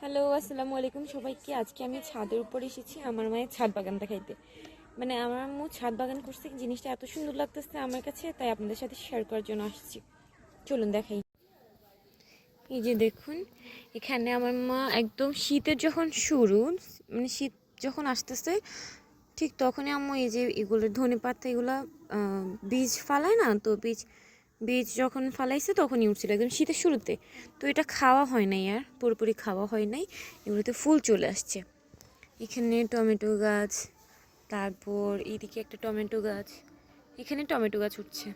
Hello, আসসালামু আলাইকুম সবাইকে। আজকে আমি ছাদের উপর এসেছি আমার মায়ের ছাদ বাগান দেখাইতে। মানে আমার আম্মু ছাদ বাগান করছে, জিনিসটা এত সুন্দর লাগতেছে আমার কাছে, তাই আপনাদের সাথে শেয়ার করার জন্য আসছি। চলুন দেখাই। এই যে দেখুন, এখানে আমার মা একদম শীতের যখন শুরু, মানে শীত যখন আসতেছে ঠিক তখনই আম্মু এই যে এগুলো ধনে পাতা এগুলা বীজ ফালায় না, তো বীজ বীজ যখন ফালাইছে তখনই উঠছিল একদম শীতের শুরুতে। তো এটা খাওয়া হয় নাই, আর পুরোপুরি খাওয়া হয় নাই, এগুলোতে ফুল চলে আসছে। এখানে টমেটো গাছ, তারপর এইদিকে একটা টমেটো গাছ, এখানে টমেটো গাছ উঠছে।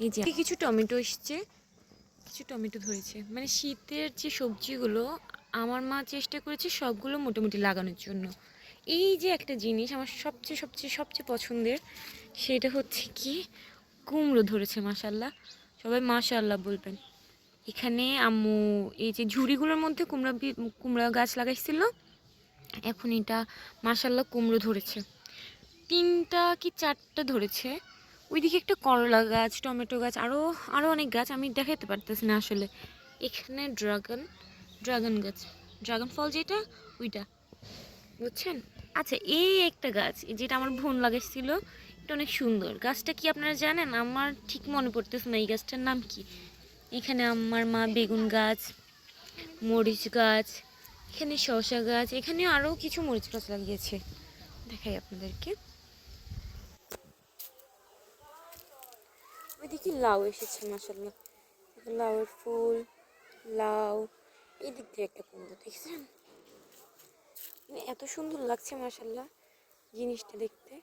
এই যে কিছু টমেটো এসছে, কিছু টমেটো ধরেছে। মানে শীতের যে সবজিগুলো আমার মা চেষ্টা করেছে সবগুলো মোটামুটি লাগানোর জন্য। এই যে একটা জিনিস আমার সবচেয়ে সবচেয়ে সবচেয়ে পছন্দের, সেটা হচ্ছে কি কুমড়ো ধরেছে। মাশাল্লাহ, সবাই মাশাল্লাহ বলবেন। এখানে আম্মু এই যে ঝুড়িগুলোর মধ্যে কুমড়া গাছ লাগাইছিল, এখন এটা মাশাল্লাহ কুমড়ো ধরেছে। 3টা কি 4টা ধরেছে। ওইদিকে একটা করলা গাছ, টমেটো গাছ, আরও আরও অনেক গাছ আমি দেখাতে পারতেছি না আসলে। এখানে ড্রাগন গাছ, ড্রাগন ফল যেটা ওইটা, বুঝছেন? আচ্ছা, এই একটা গাছ যেটা আমার বোন লাগাইছিল, এটা অনেক সুন্দর। গাছটা কি আপনারা জানেন? আমার ঠিক মনে পড়তেছে না এই গাছটার নাম কি। এখানে আমার মা বেগুন গাছ, মরিচ গাছ, এখানে শসা গাছ, এখানে আরও কিছু মরিচ গাছ লাগিয়েছে, দেখাই আপনাদেরকে। ওইদিকে লাউ এসেছে মাশাল্লাহ, লাউয়ের ফুল, লাউ। এই দিক দিয়ে একটা কুমড়ো দেখছেন, মানে এত সুন্দর লাগছে মাশাল্লাহ জিনিসটা দেখতে।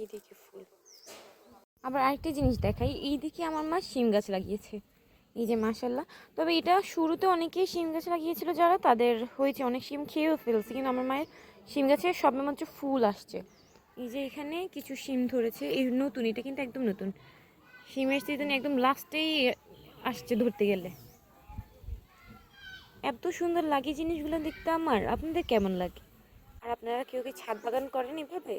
এইদিকে ফুল। আবার আরেকটা জিনিস দেখাই, এইদিকে আমার মা শিম গাছ লাগিয়েছে, এই যে মাশাল্লাহ। তবে এটা শুরুতে অনেকেই শিম গাছ লাগিয়েছিল, যারা তাদের হয়েছে, অনেক শিম খেয়েও ফেলছে, কিন্তু আমার মায়ের শিম গাছে সবেমাত্র ফুল আসছে। এই যে এখানে কিছু শিম ধরেছে, এই নতুন, এটা কিন্তু একদম নতুন। শিমের সিজন একদম লাস্টেই আসছে ধরতে গেলে। এত সুন্দর লাগে জিনিসগুলো দেখতে আমার। আপনাদের কেমন লাগে? আর আপনারা কেউ কি ছাদ বাগান করেন এভাবে?